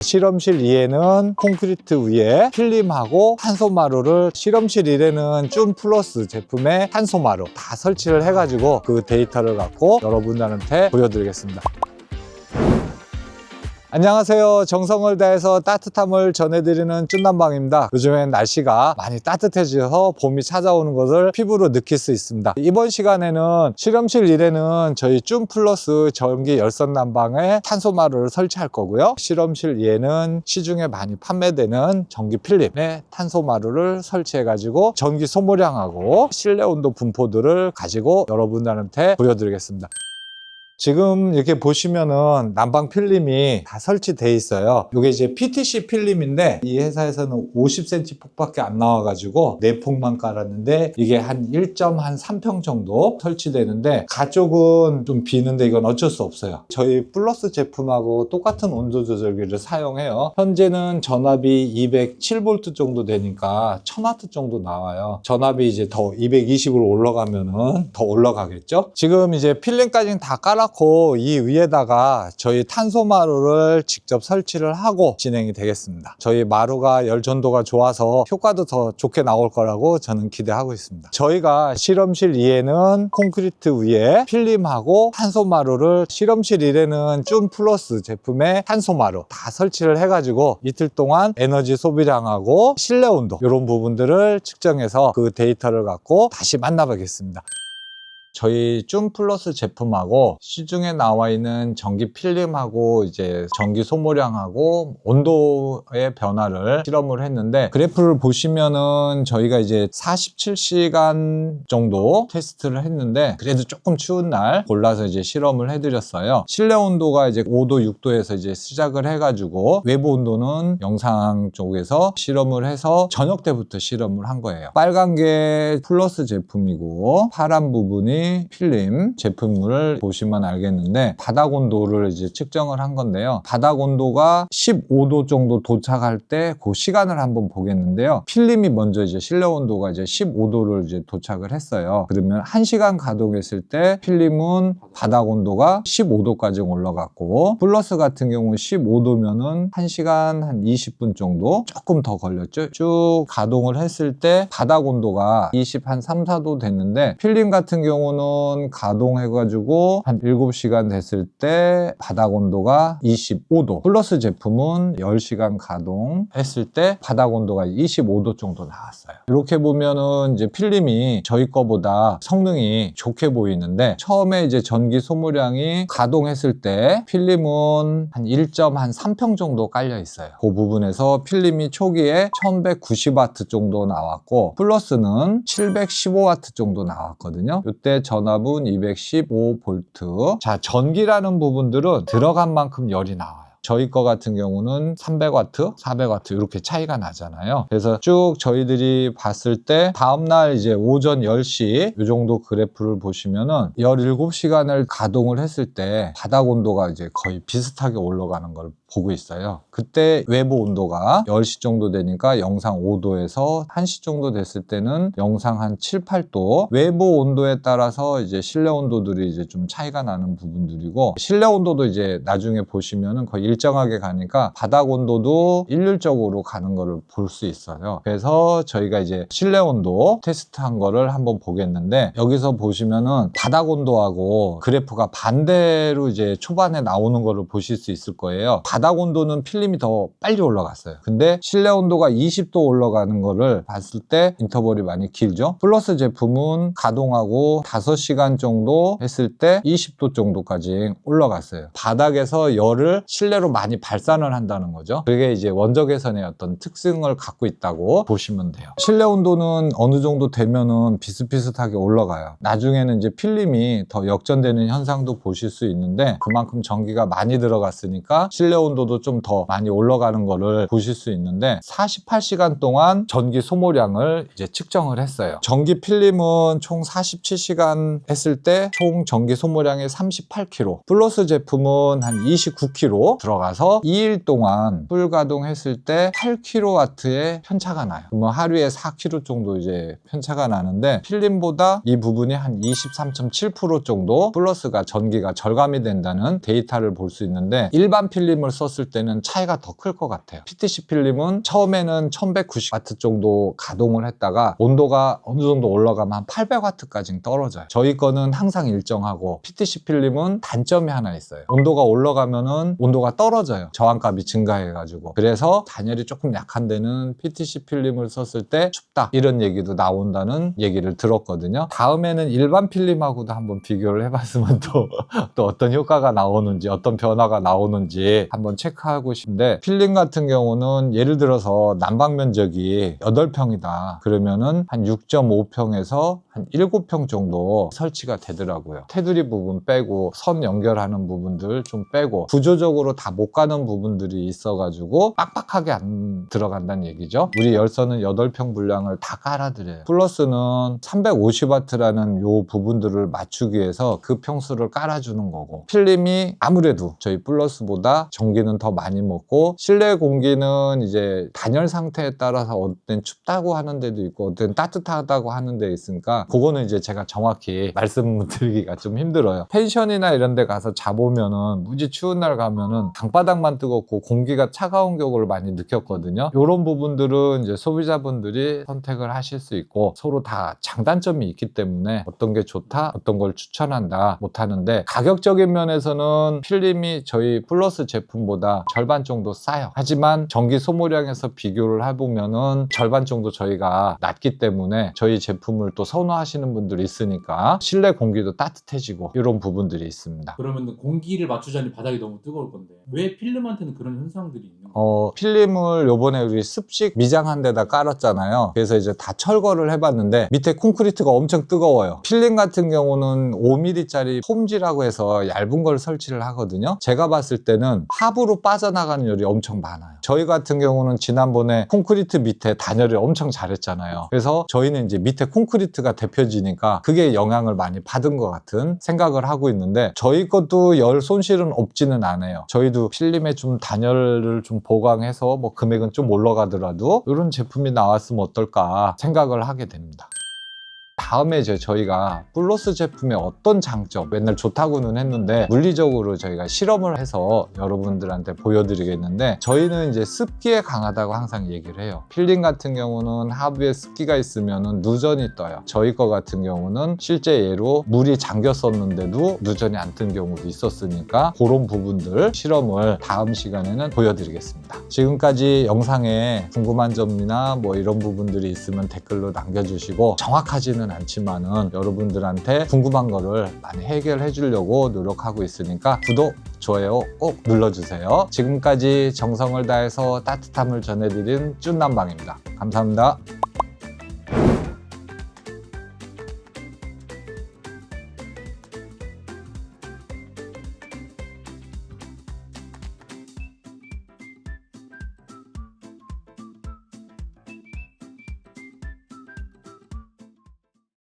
실험실 2에는 콘크리트 위에 필름하고 탄소마루를, 실험실 1에는 쭌 플러스 제품의 탄소마루 다 설치를 해가지고 그 데이터를 갖고 여러분들한테 보여드리겠습니다. 안녕하세요. 정성을 다해서 따뜻함을 전해드리는 쭌난방입니다. 요즘엔 날씨가 많이 따뜻해져서 봄이 찾아오는 것을 피부로 느낄 수 있습니다. 이번 시간에는 실험실 1에는 저희 쭌 플러스 전기 열선 난방에 탄소마루를 설치할 거고요. 실험실 2에는 시중에 많이 판매되는 전기 필름에 탄소마루를 설치해 가지고 전기 소모량하고 실내 온도 분포들을 가지고 여러분들한테 보여드리겠습니다. 지금 이렇게 보시면은 난방 필름이 다 설치되어 있어요. 이게 이제 PTC 필름인데 이 회사에서는 50cm 폭밖에 안 나와가지고 4폭만 깔았는데 이게 한 1.3평 정도 설치되는데 가쪽은 좀 비는데 이건 어쩔 수 없어요. 저희 플러스 제품하고 똑같은 온도 조절기를 사용해요. 현재는 전압이 207V 정도 되니까 1000W 정도 나와요. 전압이 이제 더 220으로 올라가면은 더 올라가겠죠. 지금 이제 필름까지는 다 깔았고 이 위에다가 저희 탄소마루를 직접 설치를 하고 진행이 되겠습니다. 저희 마루가 열 전도가 좋아서 효과도 더 좋게 나올 거라고 저는 기대하고 있습니다. 저희가 실험실 2에는 콘크리트 위에 필름하고 탄소마루를, 실험실 1에는 쭌 플러스 제품의 탄소마루 다 설치를 해가지고 이틀 동안 에너지 소비량하고 실내 온도 이런 부분들을 측정해서 그 데이터를 갖고 다시 만나보겠습니다. 저희 쭌 플러스 제품하고 시중에 나와 있는 전기 필름하고 이제 전기 소모량하고 온도의 변화를 실험을 했는데, 그래프를 보시면은 저희가 이제 47시간 정도 테스트를 했는데 그래도 조금 추운 날 골라서 이제 실험을 해드렸어요. 실내 온도가 이제 5도, 6도에서 이제 시작을 해가지고 외부 온도는 영상 쪽에서 실험을 해서 저녁 때부터 실험을 한 거예요. 빨간 게 플러스 제품이고 파란 부분이 필름 제품을 보시면 알겠는데, 바닥 온도를 이제 측정을 한 건데요. 바닥 온도가 15도 정도 도착할 때 그 시간을 한번 보겠는데요. 필름이 먼저 이제 실내 온도가 이제 15도를 이제 도착을 했어요. 그러면 1시간 가동했을 때 필름은 바닥 온도가 15도까지 올라갔고, 플러스 같은 경우는 15도면은 1시간 한 20분 정도 조금 더 걸렸죠. 쭉 가동을 했을 때 바닥 온도가 3, 4도 됐는데, 필름 같은 경우는 가동해가지고 한 7시간 됐을 때 바닥 온도가 25도, 플러스 제품은 10시간 가동했을 때 바닥 온도가 25도 정도 나왔어요. 이렇게 보면은 이제 필름이 저희 거보다 성능이 좋게 보이는데, 처음에 이제 전기 소모량이 가동했을 때 필름은 한 1.3평 정도 깔려 있어요. 그 부분에서 필름이 초기에 1190W 정도 나왔고 플러스는 715W 정도 나왔거든요. 이때 전압은 215V. 자, 전기라는 부분들은 들어간 만큼 열이 나와요. 저희 거 같은 경우는 300W, 400W 이렇게 차이가 나잖아요. 그래서 쭉 저희들이 봤을 때 다음날 이제 오전 10시 이 정도 그래프를 보시면은 17시간을 가동을 했을 때 바닥 온도가 이제 거의 비슷하게 올라가는 걸 보고 있어요. 그때 외부 온도가 10시 정도 되니까 영상 5도에서 1시 정도 됐을 때는 영상 한 7, 8도. 외부 온도에 따라서 이제 실내 온도들이 이제 좀 차이가 나는 부분들이고, 실내 온도도 이제 나중에 보시면은 거의 일정하게 가니까 바닥 온도도 일률적으로 가는 거를 볼 수 있어요. 그래서 저희가 이제 실내 온도 테스트한 거를 한번 보겠는데, 여기서 보시면은 바닥 온도하고 그래프가 반대로 이제 초반에 나오는 거를 보실 수 있을 거예요. 바닥 온도는 필름이 더 빨리 올라갔어요. 근데 실내 온도가 20도 올라가는 거를 봤을 때 인터벌이 많이 길죠. 플러스 제품은 가동하고 5시간 정도 했을 때 20도 정도까지 올라갔어요. 바닥에서 열을 실내로 많이 발산을 한다는 거죠. 그게 이제 원적 개선의 어떤 특징을 갖고 있다고 보시면 돼요. 실내 온도는 어느 정도 되면은 비슷비슷하게 올라가요. 나중에는 이제 필름이 더 역전되는 현상도 보실 수 있는데, 그만큼 전기가 많이 들어갔으니까 실내 온도도 좀 더 많이 올라가는 거를 보실 수 있는데, 48시간 동안 전기 소모량을 이제 측정을 했어요. 전기 필름은 총 47시간 했을 때 총 전기 소모량이 38kg, 플러스 제품은 한 29kg 들어가서 2일 동안 풀 가동했을 때 8kW의 편차가 나요. 그러면 하루에 4kg 정도 이제 편차가 나는데, 필름보다 이 부분이 한 23.7% 정도 플러스가 전기가 절감이 된다는 데이터를 볼 수 있는데, 일반 필름을 썼을 때는 차이가 더 클 것 같아요. PTC 필름은 처음에는 1190W 정도 가동을 했다가 온도가 어느 정도 올라가면 한 800W까지 떨어져요. 저희 거는 항상 일정하고 PTC 필름은 단점이 하나 있어요. 온도가 올라가면은 온도가 떨어져요. 저항값이 증가해가지고. 그래서 단열이 조금 약한 데는 PTC 필름을 썼을 때 춥다 이런 얘기도 나온다는 얘기를 들었거든요. 다음에는 일반 필름하고도 한번 비교를 해봤으면 또 어떤 효과가 나오는지 어떤 변화가 나오는지 한번 체크하고 싶은데, 필름 같은 경우는 예를 들어서 난방 면적이 8평이다 그러면은 한 6.5평에서 한 7평 정도 설치가 되더라고요. 테두리 부분 빼고 선 연결하는 부분들 좀 빼고 구조적으로 다 못 가는 부분들이 있어가지고 빡빡하게 안 들어간다는 얘기죠. 우리 열선은 8평 분량을 다 깔아드려요. 플러스는 350W라는 요 부분들을 맞추기 위해서 그 평수를 깔아주는 거고, 필름이 아무래도 저희 플러스보다 전기는 더 많이 먹고 실내 공기는 이제 단열 상태에 따라서 어떤 때는 춥다고 하는 데도 있고 어떤 때는 따뜻하다고 하는 데 있으니까 그거는 이제 제가 정확히 말씀드리기가 좀 힘들어요. 펜션이나 이런 데 가서 자보면은 무지 추운 날 가면은 방바닥만 뜨겁고 공기가 차가운 경우를 많이 느꼈거든요. 이런 부분들은 이제 소비자분들이 선택을 하실 수 있고 서로 다 장단점이 있기 때문에 어떤 게 좋다 어떤 걸 추천한다 못하는데, 가격적인 면에서는 필름이 저희 플러스 제품보다 절반 정도 싸요. 하지만 전기 소모량에서 비교를 해보면은 절반 정도 저희가 낮기 때문에 저희 제품을 또 선호하시는 분들이 있으니까 실내 공기도 따뜻해지고 이런 부분들이 있습니다. 그러면 공기를 맞추자니 바닥이 너무 뜨거울 건데 왜 필름한테는 그런 현상들이 있는 거예요? 필름을 요번에 우리 습식 미장한 데다 깔았잖아요. 그래서 이제 다 철거를 해봤는데 밑에 콘크리트가 엄청 뜨거워요. 필름 같은 경우는 5mm짜리 폼지라고 해서 얇은 걸 설치를 하거든요. 제가 봤을 때는 하부로 빠져나가는 열이 엄청 많아요. 저희 같은 경우는 지난번에 콘크리트 밑에 단열을 엄청 잘했잖아요. 그래서 저희는 이제 밑에 콘크리트가 데펴지니까 그게 영향을 많이 받은 것 같은 생각을 하고 있는데, 저희 것도 열 손실은 없지는 않아요. 저희도 필름에 좀 단열을 좀 보강해서 뭐 금액은 좀 올라가더라도 이런 제품이 나왔으면 어떨까 생각을 하게 됩니다. 다음에 이제 저희가 플러스 제품의 어떤 장점, 맨날 좋다고는 했는데 물리적으로 저희가 실험을 해서 여러분들한테 보여드리겠는데, 저희는 이제 습기에 강하다고 항상 얘기를 해요. 필름 같은 경우는 하부에 습기가 있으면 누전이 떠요. 저희 거 같은 경우는 실제 예로 물이 잠겼었는데도 누전이 안 뜬 경우도 있었으니까 그런 부분들 실험을 다음 시간에는 보여드리겠습니다. 지금까지 영상에 궁금한 점이나 뭐 이런 부분들이 있으면 댓글로 남겨주시고, 정확하지는 않지만은 여러분들한테 궁금한 거를 많이 해결해 주려고 노력하고 있으니까 구독, 좋아요 꼭 눌러주세요. 지금까지 정성을 다해서 따뜻함을 전해드린 쭌난방입니다. 감사합니다.